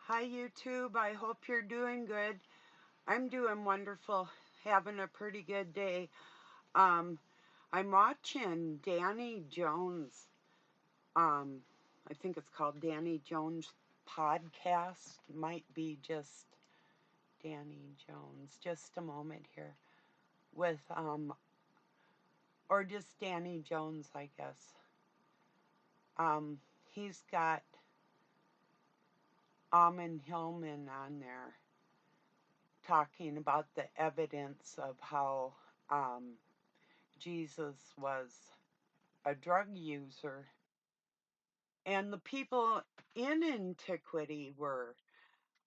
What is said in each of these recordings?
Hi, YouTube. I hope you're doing good. I'm doing wonderful, having a pretty good day. Um, I'm watching Danny Jones. Um, I think it's called Danny Jones Podcast. Might be just Danny Jones. Just a moment here. With, or just Danny Jones, I guess. He's got Amon Hillman on there talking about the evidence of how Jesus was a drug user, and the people in antiquity were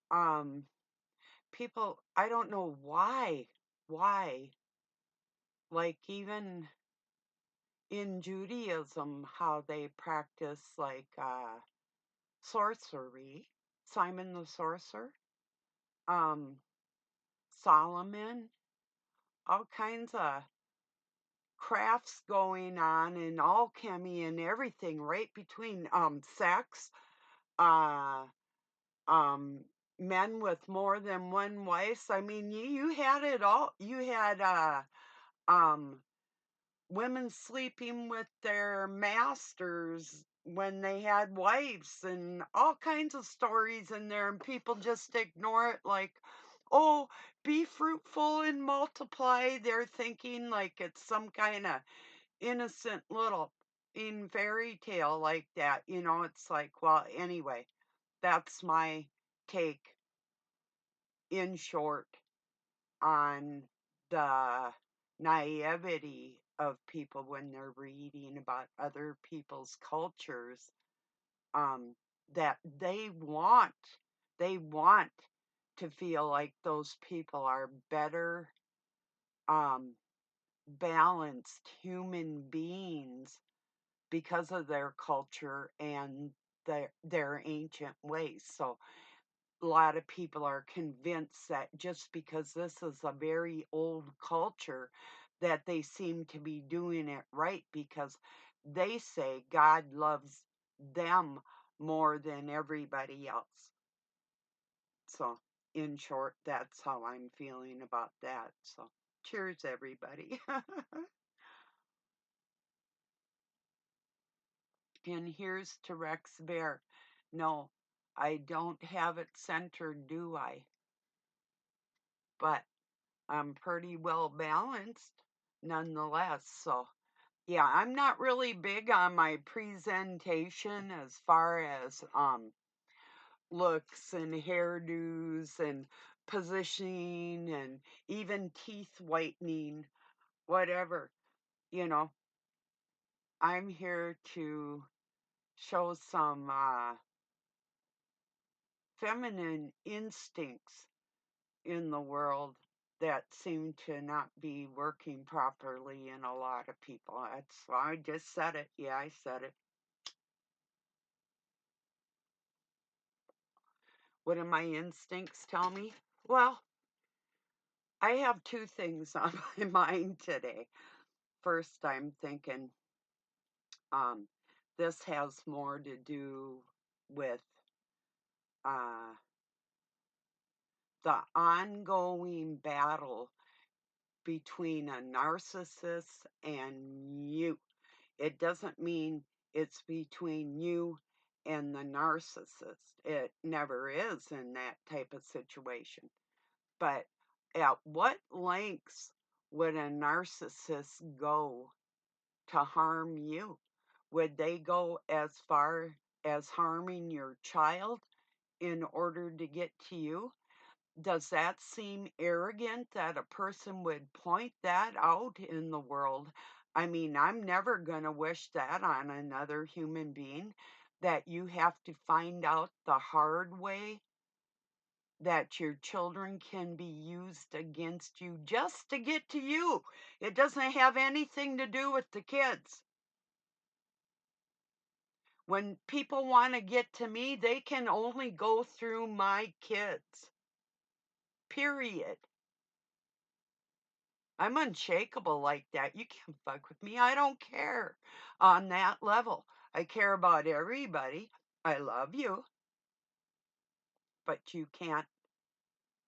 um, people. I don't know why, like even in Judaism, how they practice like sorcery. Simon the sorcerer, um, Solomon, all kinds of crafts going on and alchemy and everything right between sex, uh um men with more than one wife. I mean, you had it all. You had um women sleeping with their masters when they had wives, and all kinds of stories in there, and people just ignore it like, oh, be fruitful and multiply. They're thinking like it's some kind of innocent little in fairy tale like that. It's like, well, anyway, that's my take in short on the naivety of people when they're reading about other people's cultures, um, that they want to feel like those people are better, um, balanced human beings because of their culture and their ancient ways. So a lot of people are convinced that just because this is a very old culture, that they seem to be doing it right because they say God loves them more than everybody else. So, in short, that's how I'm feeling about that. So, cheers, everybody. And here's to Rex Bear. No, I don't have it centered, do I? But I'm pretty well balanced nonetheless. So, yeah, I'm not really big on my presentation as far as looks and hairdos and positioning and even teeth whitening, whatever. You know, I'm here to show some feminine instincts in the world that seem to not be working properly in a lot of people. I just said it. Yeah, I said it. What do my instincts tell me? Well, I have two things on my mind today. First, I'm thinking um, this has more to do with uh, the ongoing battle between a narcissist and you. It doesn't mean it's between you and the narcissist. It never is in that type of situation. But at what lengths would a narcissist go to harm you? Would they go as far as harming your child in order to get to you? Does that seem arrogant that a person would point that out in the world? I mean, I'm never going to wish that on another human being, that you have to find out the hard way that your children can be used against you just to get to you. It doesn't have anything to do with the kids. When people want to get to me, they can only go through my kids. Period. I'm unshakable like that. You can't fuck with me. I don't care on that level. I care about everybody. I love you. but you can't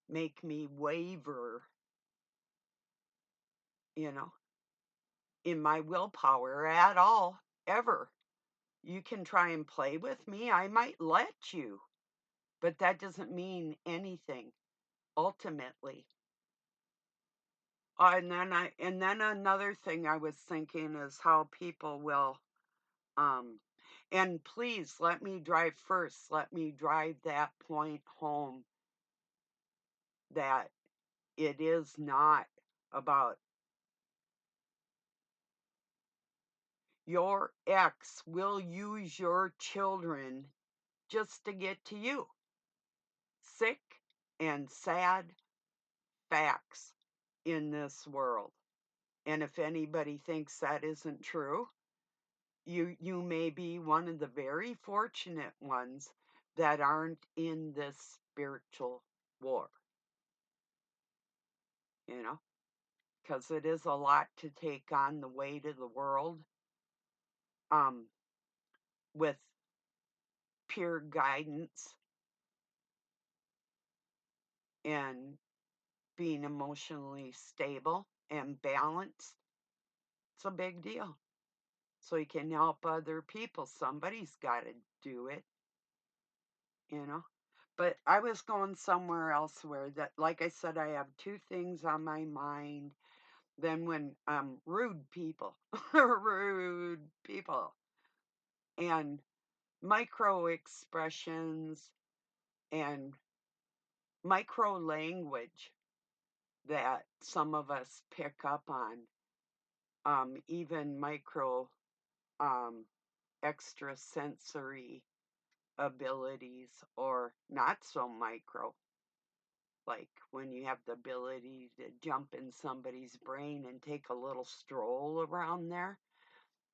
make me waver, you know, in my willpower at all, ever. You can try and play with me. I might let you, but that doesn't mean anything ultimately. And then another thing I was thinking is how people will um and please let me drive first. Let me drive that point home that it is not about your ex will use your children just to get to you. Sick and sad facts in this world. And if anybody thinks that isn't true, you may be one of the very fortunate ones that aren't in this spiritual war, you know, because it is a lot to take on the weight of the world um, with pure guidance and being emotionally stable and balanced. It's a big deal. So you can help other people. Somebody's got to do it, you know. But I was going somewhere else where that, like I said, I have two things on my mind. Then when rude people, rude people, and micro expressions and micro language that some of us pick up on, even micro um, extrasensory abilities or not so micro, like when you have the ability to jump in somebody's brain and take a little stroll around there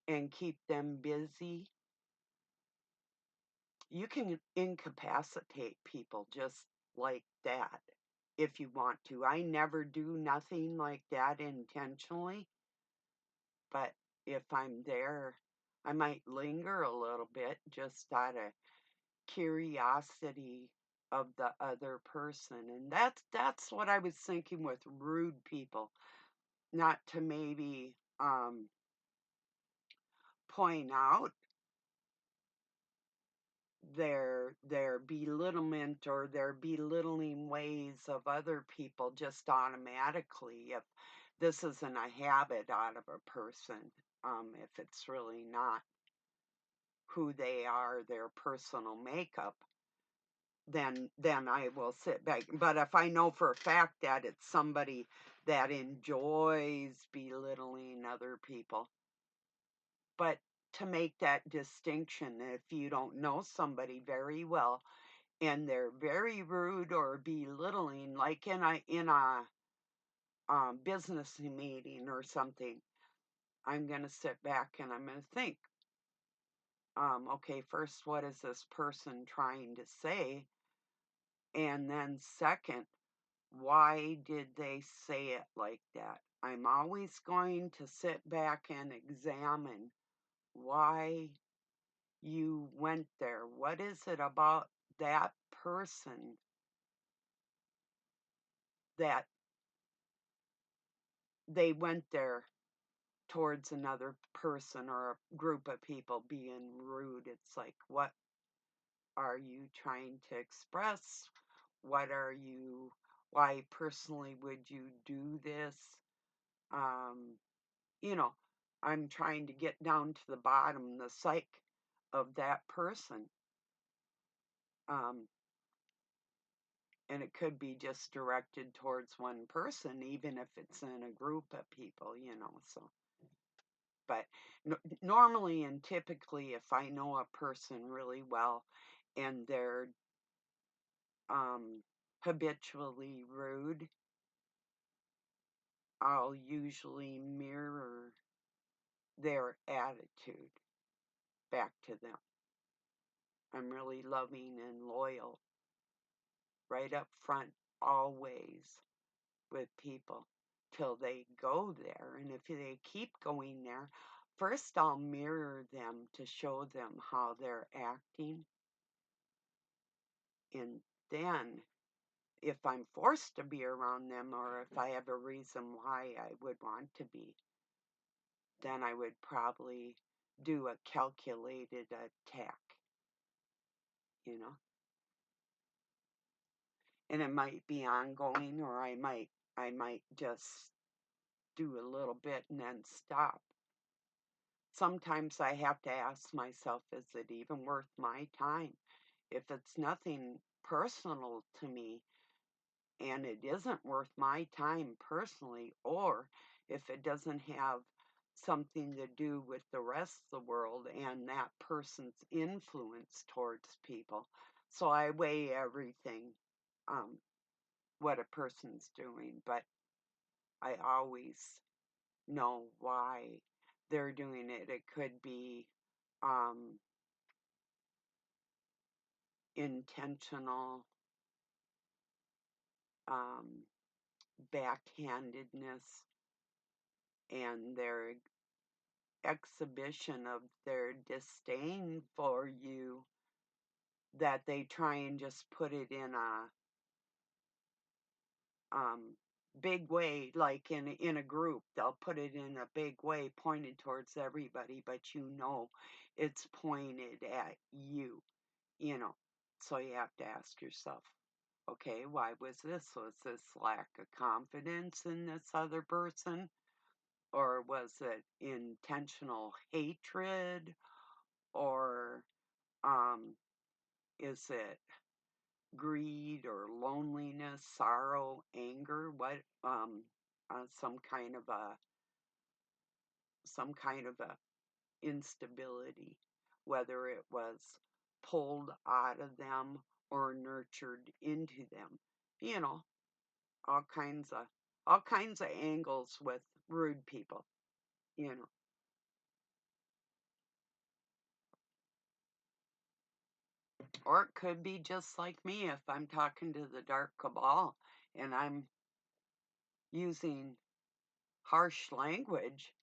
and keep them busy. You can incapacitate people just like that if you want to. I never do nothing like that intentionally, but if I'm there, I might linger a little bit just out of curiosity of the other person. And that's what I was thinking with rude people, not to maybe point out their belittlement or their belittling ways of other people just automatically if this isn't a habit out of a person, if it's really not who they are, their personal makeup, then I will sit back. But if I know for a fact that it's somebody that enjoys belittling other people, but to make that distinction, if you don't know somebody very well and they're very rude or belittling, like in a business meeting or something, I'm gonna sit back and I'm gonna think, okay, first, what is this person trying to say? And then second, why did they say it like that? I'm always going to sit back and examine why you went there. What is it about that person that they went there towards another person or a group of people being rude? It's like, what are you trying to express? What are you, why personally would you do this? Um, you know, I'm trying to get down to the bottom, the psyche of that person. Um, and it could be just directed towards one person, even if it's in a group of people, so. But normally and typically, if I know a person really well and they're um, habitually rude, I'll usually mirror their attitude back to them. I'm really loving and loyal right up front, always with people till they go there. And if they keep going there, first I'll mirror them to show them how they're acting in then if I'm forced to be around them or if I have a reason why I would want to be, then I would probably do a calculated attack, you know? And it might be ongoing or I might just do a little bit and then stop. Sometimes I have to ask myself, is it even worth my time? If it's nothing personal to me and it isn't worth my time personally, or if it doesn't have something to do with the rest of the world and that person's influence towards people. So I weigh everything, um, what a person's doing, but I always know why they're doing it. It could be um, intentional um, backhandedness and their exhibition of their disdain for you that they try and just put it in a um, big way, like in a group. They'll put it in a big way, pointed towards everybody, but it's pointed at you. You know, so you have to ask yourself, okay, why was this? Was this lack of confidence in this other person? Or was it intentional hatred? Or um, is it greed or loneliness, sorrow, anger? What some kind of a instability, whether it was pulled out of them or nurtured into them. You know, all kinds of all kinds of angles with rude people, you know. Or it could be just like me if I'm talking to the dark cabal and I'm using harsh language,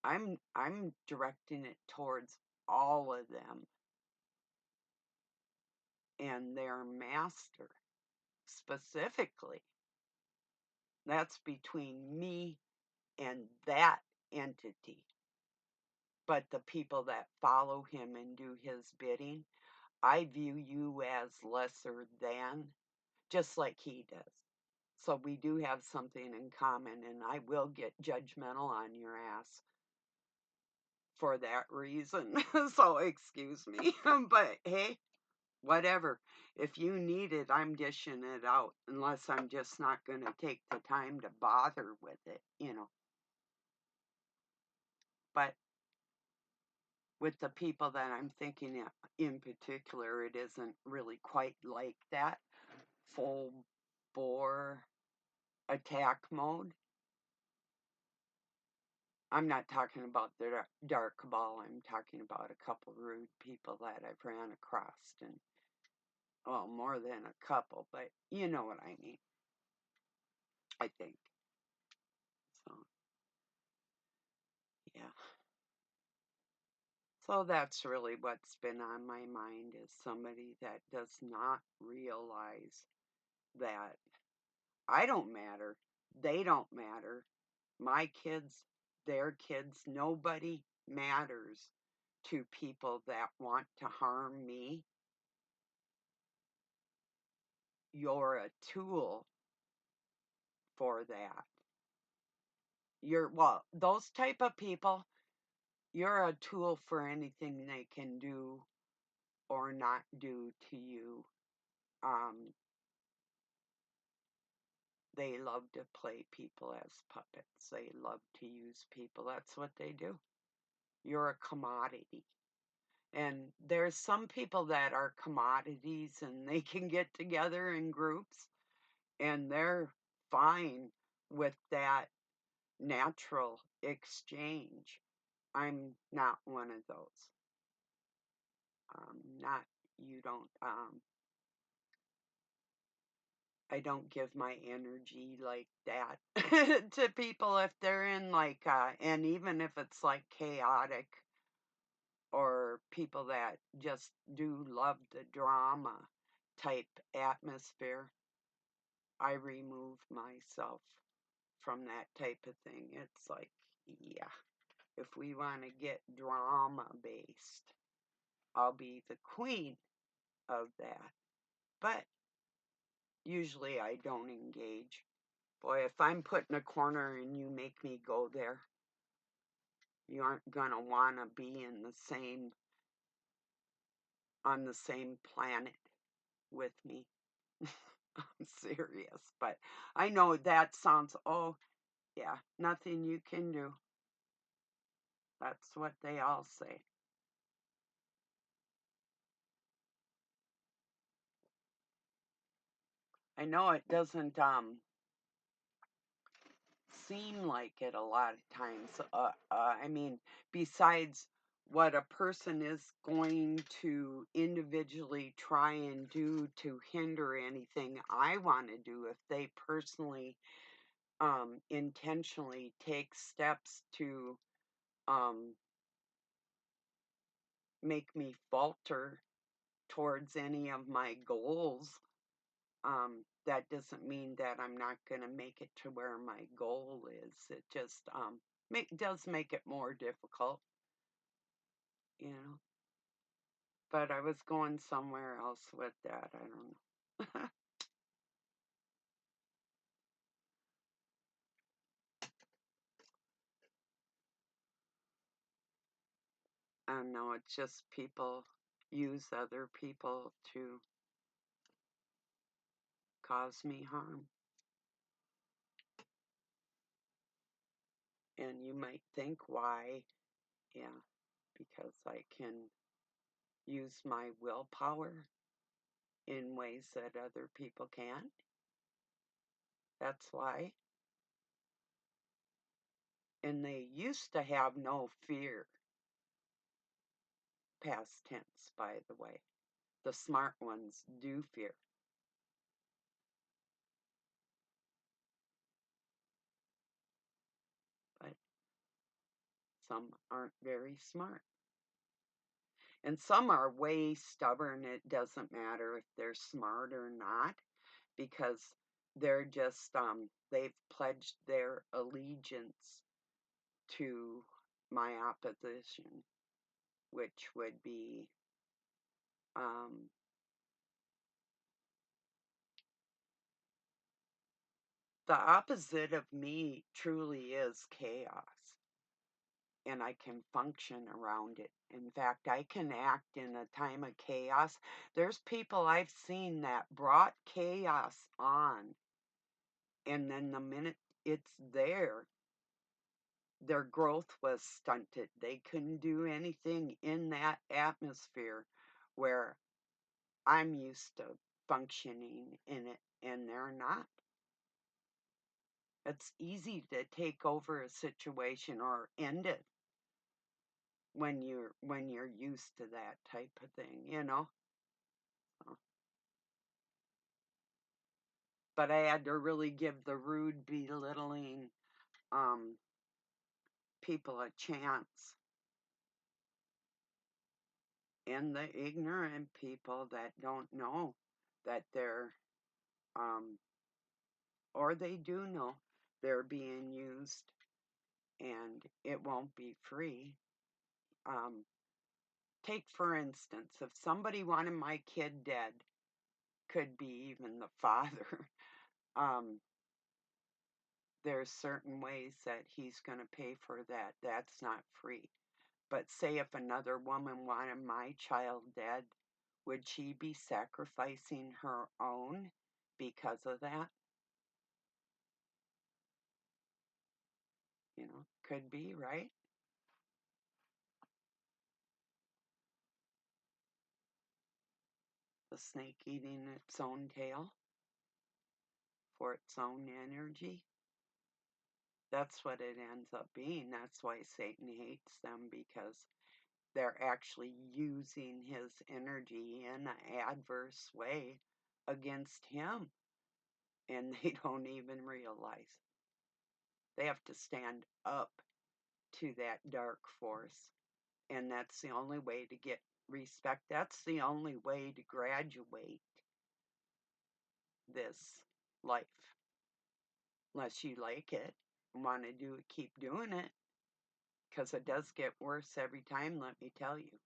I'm directing it towards all of them and their master specifically. That's between me and that entity. But the people that follow him and do his bidding, I view you as lesser than, just like he does. So we do have something in common, and I will get judgmental on your ass for that reason. So excuse me. But hey, whatever. If you need it, I'm dishing it out, unless I'm just not going to take the time to bother with it. But with the people that I'm thinking in particular, it isn't really quite like that full bore attack mode. I'm not talking about the dark cabal. I'm talking about a couple rude people that I've ran across, and well, more than a couple, but you know what I mean. I think so. Yeah. So that's really what's been on my mind is somebody that does not realize that I don't matter. They don't matter. My kids, their kids, nobody matters to people that want to harm me. You're a tool for that. Well, those type of people, you're a tool for anything they can do or not do to you. Um, they love to play people as puppets. They love to use people. That's what they do. You're a commodity. And there's some people that are commodities and they can get together in groups and they're fine with that natural exchange. I'm not one of those. Not you don't I don't give my energy like that to people if they're in like and even if it's like chaotic or people that just do love the drama. type atmosphere, I remove myself from that type of thing. It's like, yeah, if we want to get drama based, I'll be the queen of that. But usually I don't engage. Boy, if I'm put in a corner and you make me go there, you aren't gonna wanna be in the same on the same planet with me. I'm serious, but I know that sounds, oh, yeah, nothing you can do. That's what they all say. I know it doesn't seem like it a lot of times. I mean, besides what a person is going to individually try and do to hinder anything I want to do, if they personally intentionally take steps to um, make me falter towards any of my goals, that doesn't mean that I'm not going to make it to where my goal is. It just does make it more difficult, you know. But I was going somewhere else with that. I don't know. I don't know. It's just people use other people to cause me harm. And you might think, why? Yeah, because I can use my willpower in ways that other people can't. That's why. And they used to have no fear. Past tense, by the way. The smart ones do fear, but some aren't very smart. And some are way stubborn. It doesn't matter if they're smart or not, because they're just, they've pledged their allegiance to my opposition, which would be, um, the opposite of me truly is chaos, and I can function around it. In fact, I can act in a time of chaos. There's people I've seen that brought chaos on, and then the minute it's there, their growth was stunted. They couldn't do anything in that atmosphere where I'm used to functioning in it, and they're not. It's easy to take over a situation or end it when you're used to that type of thing, you know. So, but I had to really give the rude, belittling um, people a chance, and the ignorant people that don't know that they're um, or they do know they're being used, and it won't be free. Um, Take, for instance, if somebody wanted my kid dead, could be even the father, um, there's certain ways that he's going to pay for that. That's not free. But say if another woman wanted my child dead, would she be sacrificing her own because of that? You know, could be, right? The snake eating its own tail for its own energy. That's what it ends up being. That's why Satan hates them, because they're actually using his energy in an adverse way against him, and they don't even realize it. They have to stand up to that dark force, and that's the only way to get respect. That's the only way to graduate this life. Unless you like it and want to do it, keep doing it. Because it does get worse every time, let me tell you.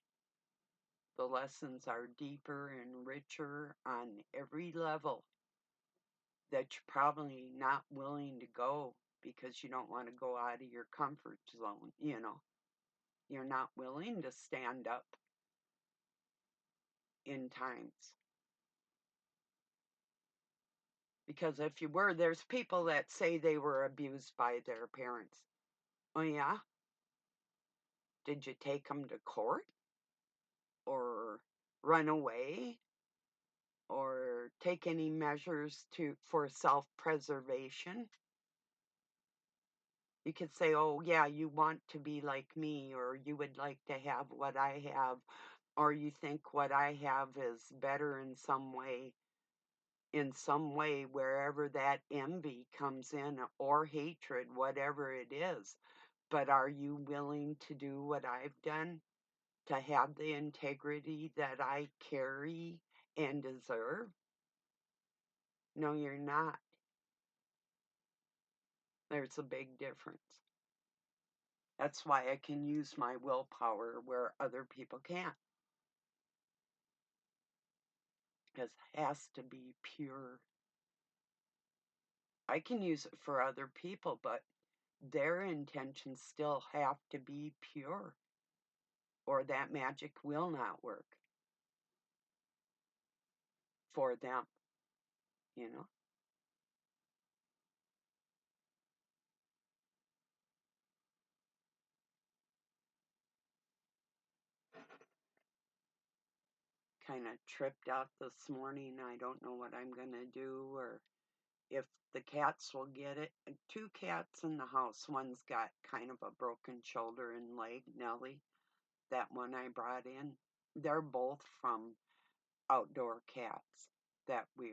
The lessons are deeper and richer on every level that you're probably not willing to go because you don't want to go out of your comfort zone, you know. You're not willing to stand up in times. Because if you were, there's people that say they were abused by their parents. Oh, yeah? Did you take them to court? Or run away? Or take any measures for self-preservation? You could say, oh, yeah, you want to be like me, or you would like to have what I have, or you think what I have is better in some way, wherever that envy comes in, or hatred, whatever it is. But are you willing to do what I've done to have the integrity that I carry and deserve? No, you're not. There's a big difference. That's why I can use my willpower where other people can't. Because it has to be pure. I can use it for other people, but their intentions still have to be pure, or that magic will not work for them, you know? Kind of tripped out this morning. I don't know what I'm going to do, or if the cats will get it. Two cats in the house. One's got kind of a broken shoulder and leg, Nellie. That one I brought in. They're both from outdoor cats that we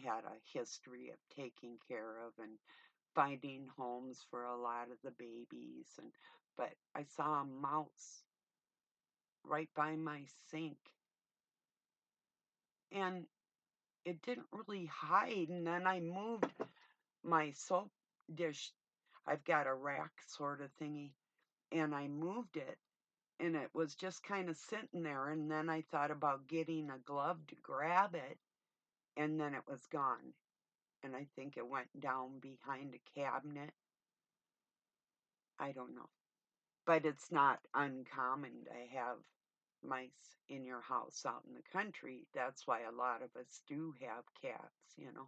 had a history of taking care of and finding homes for a lot of the babies. But I saw a mouse right by my sink, and it didn't really hide. And then I moved my soap dish. I've got a rack sort of thingy, and I moved it, and it was just kind of sitting there. And then I thought about getting a glove to grab it, and then it was gone. And I think it went down behind a cabinet. I don't know. But it's not uncommon to have mice in your house out in the country. That's why a lot of us do have cats, you know.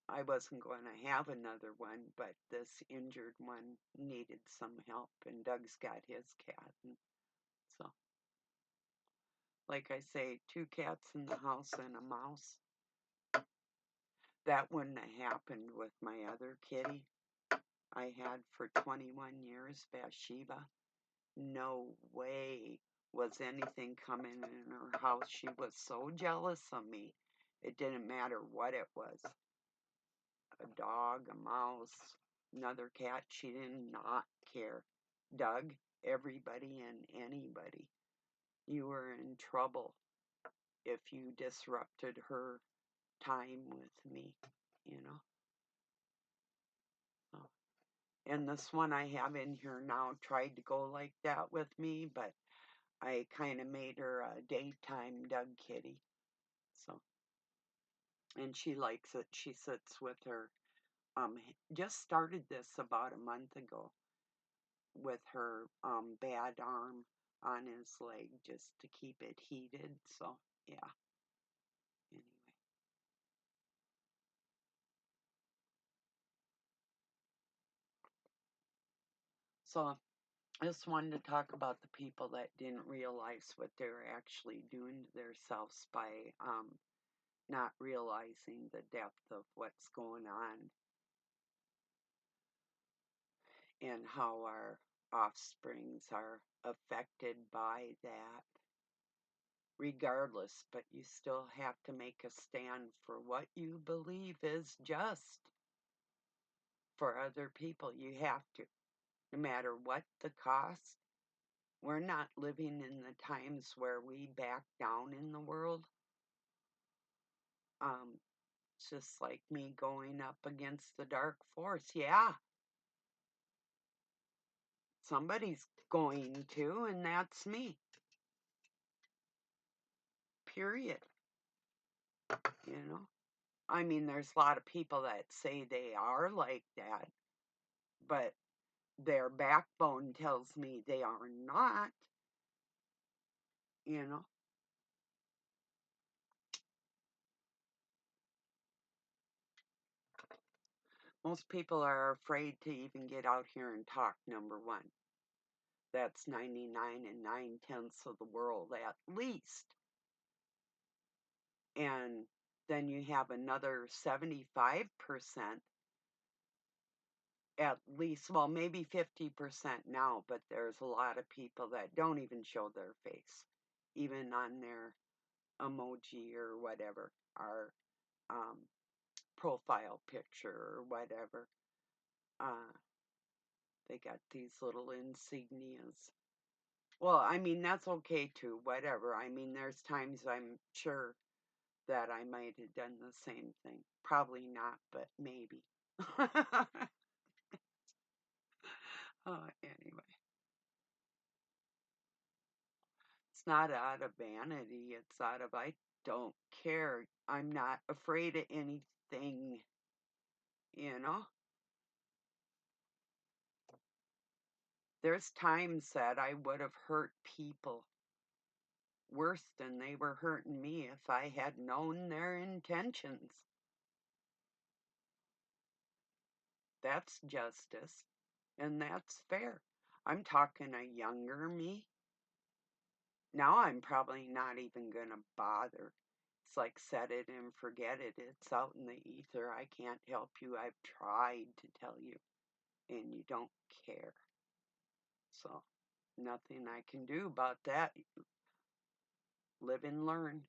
I wasn't going to have another one, but this injured one needed some help, and Doug's got his cat. And so, like I say, two cats in the house and a mouse. That wouldn't have happened with my other kitty I had for 21 years, Bathsheba. No way was anything coming in her house. She was so jealous of me. It didn't matter what it was. A dog, a mouse, another cat. She did not care. Doug, everybody and anybody. You were in trouble if you disrupted her time with me, you know. So, and this one I have in here now tried to go like that with me, but I kind of made her a daytime Doug kitty. So, and she likes it. She sits with her. Just started this about a month ago with her bad arm on his leg just to keep it heated. So, yeah. Anyway, so I just wanted to talk about the people that didn't realize what they were actually doing to themselves by not realizing the depth of what's going on and how our offsprings are affected by that regardless, but you still have to make a stand for what you believe is just for other people. You have to, no matter what the cost. We're not living in the times where we back down in the world. It's just like me going up against the dark force. Yeah, somebody's going to, and that's me. Period. You know? I mean, there's a lot of people that say they are like that, but their backbone tells me they are not, you know? Most people are afraid to even get out here and talk, number one. That's 99 and 9/10 of the world at least. And then you have another 75% at least, well, maybe 50% now, but there's a lot of people that don't even show their face, even on their emoji or whatever, our um, profile picture or whatever. Uh, they got these little insignias. Well, I mean, that's okay too, whatever. I mean, there's times I'm sure that I might have done the same thing. Probably not, but maybe. Anyway, it's not out of vanity. It's out of I don't care. I'm not afraid of anything, you know? There's times that I would have hurt people worse than they were hurting me if I had known their intentions. That's justice, and that's fair. I'm talking a younger me. Now I'm probably not even going to bother. It's like set it and forget it. It's out in the ether. I can't help you. I've tried to tell you, and you don't care. So, nothing I can do about that. Live and learn.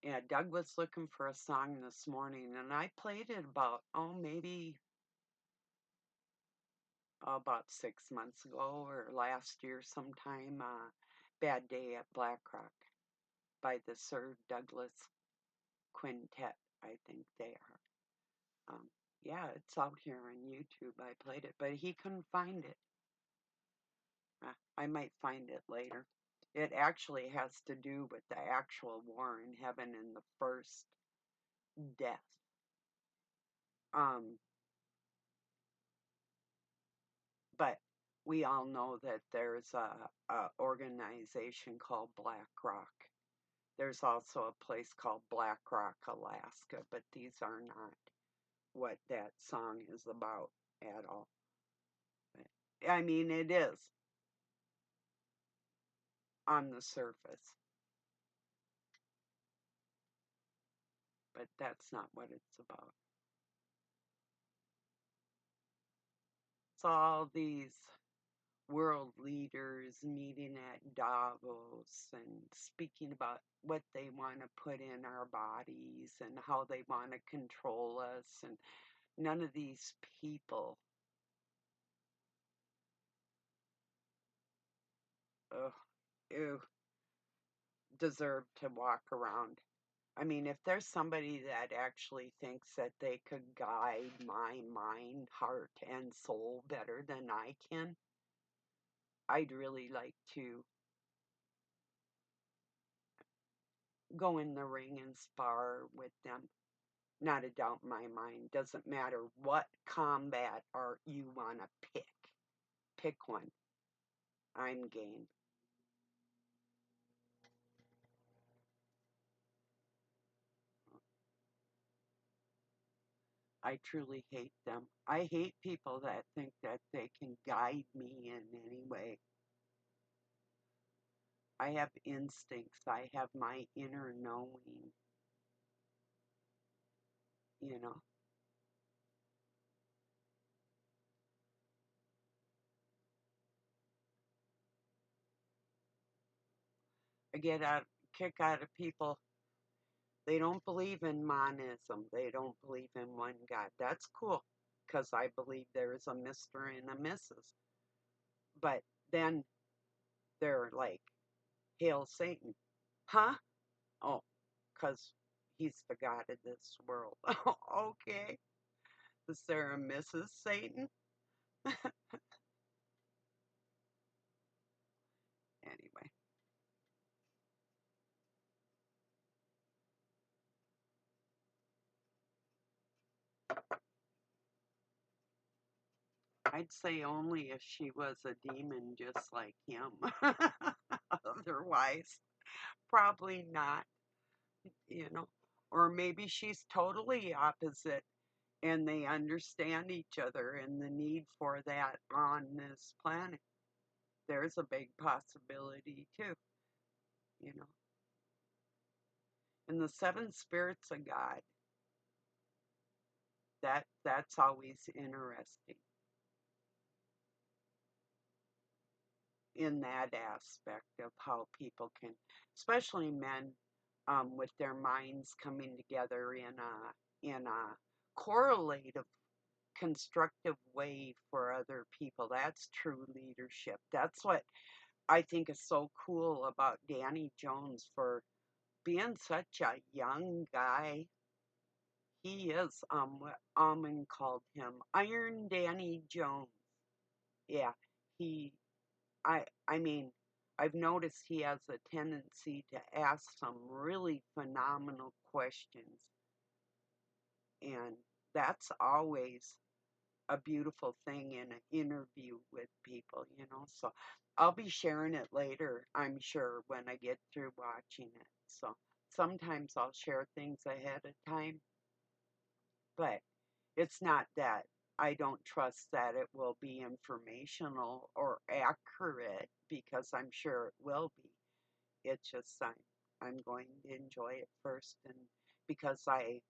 Yeah, Doug was looking for a song this morning, and I played it about, oh, maybe about 6 months ago or last year sometime. Bad Day at Black Rock by the Sir Douglas Quintet, I think they are. Yeah, it's out here on YouTube. I played it, but he couldn't find it. I might find it later. It actually has to do with the actual war in heaven and the first death. Um, but we all know that there's a organization called Black Rock. There's also a place called Black Rock, Alaska, but these are not what that song is about at all. I mean, it is on the surface, but that's not what it's about. It's all these world leaders meeting at Davos and speaking about what they want to put in our bodies and how they want to control us. And none of these people ugh, ew, deserve to walk around. I mean, if there's somebody that actually thinks that they could guide my mind, heart, and soul better than I can, I'd really like to go in the ring and spar with them. Not a doubt in my mind. Doesn't matter what combat art you want to pick. Pick one. I'm game. I truly hate them. I hate people that think that they can guide me in any way. I have instincts. I have my inner knowing, you know. I get a kick out of people. They don't believe in monism. They don't believe in one God. That's cool because I believe there is a Mr. and a Mrs. But then they're like Hail Satan. Huh? Oh, 'cause he's the god of this world. Okay. Is there a Mrs. Satan? Anyway, I'd say only if she was a demon just like him. Otherwise, probably not, you know. Or maybe she's totally opposite and they understand each other and the need for that on this planet. There's a big possibility too, you know. And the seven spirits of God, that's always interesting in that aspect of how people can, especially men, with their minds coming together in a correlative, constructive way for other people. That's true leadership. That's what I think is so cool about Danny Jones for being such a young guy. He is what Almond called him Iron Danny Jones. Yeah, he I mean, I've noticed he has a tendency to ask some really phenomenal questions, and that's always a beautiful thing in an interview with people, you know. So I'll be sharing it later, I'm sure, when I get through watching it. So sometimes I'll share things ahead of time, but it's not that I don't trust that it will be informational or accurate because I'm sure it will be. It's just I'm going to enjoy it first, and because I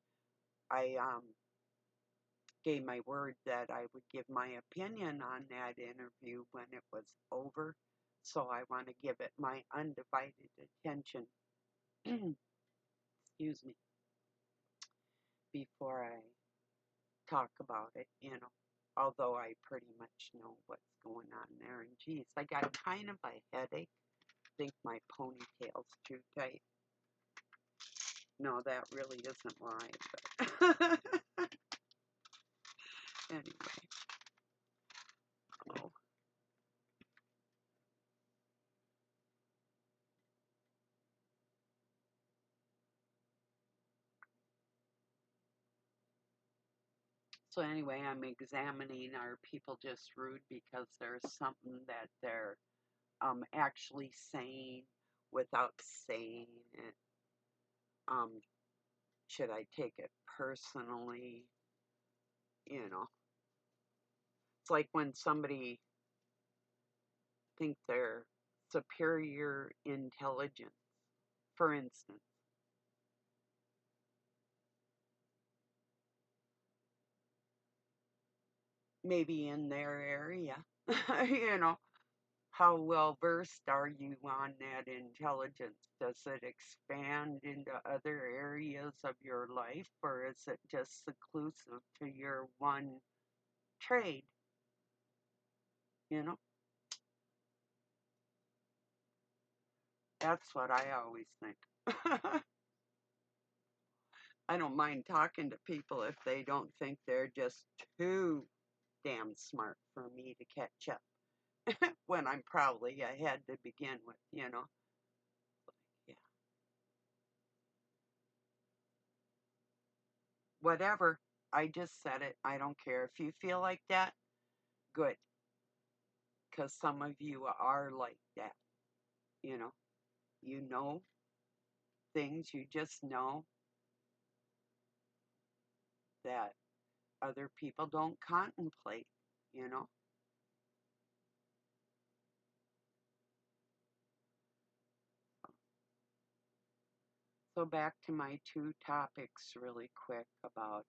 gave my word that I would give my opinion on that interview when it was over, so I want to give it my undivided attention. Excuse me, before I talk about it, you know. Although I pretty much know what's going on there, and geez, I got kind of a headache. I think my ponytail's too tight. No, that really isn't why, but anyway. Oh. So anyway, I'm examining, are people just rude because there's something that they're actually saying without saying it? Um, should I take it personally? You know, it's like when somebody think they're superior intelligence, for instance. Maybe in their area, you know, how well versed are you on that intelligence? Does it expand into other areas of your life, or is it just exclusive to your one trade? You know, that's what I always think. I don't mind talking to people if they don't think they're just too damn smart for me to catch up when I'm probably ahead to begin with, you know. Yeah. Whatever. I just said it. I don't care. If you feel like that, good. Because some of you are like that, you know. You know things, you just know that other people don't contemplate, you know. So back to my two topics really quick about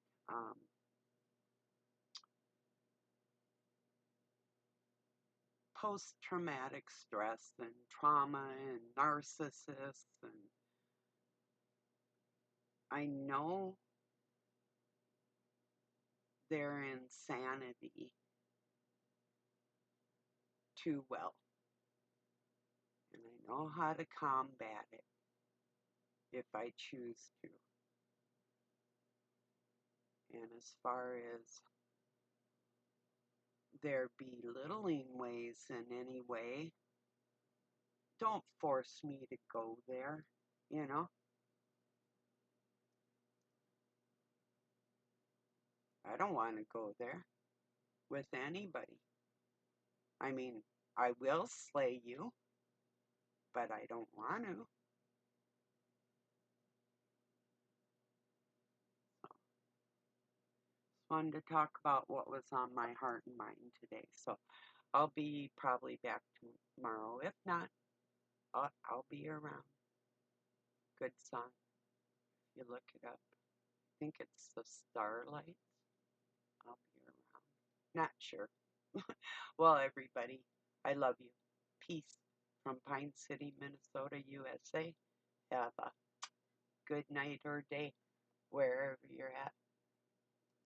post-traumatic stress and trauma and narcissists, and I know their insanity too well, and I know how to combat it if I choose to. And as far as their belittling ways in any way, don't force me to go there, you know? I don't want to go there with anybody. I mean, I will slay you, but I don't want to. Wanted to talk about what was on my heart and mind today. So I'll be probably back tomorrow. If not, I'll be around. Good song. If you look it up, I think it's the Starlight. I'll be around. Not sure. Well, everybody, I love you. Peace from Pine City, Minnesota, USA. Have a good night or day wherever you're at.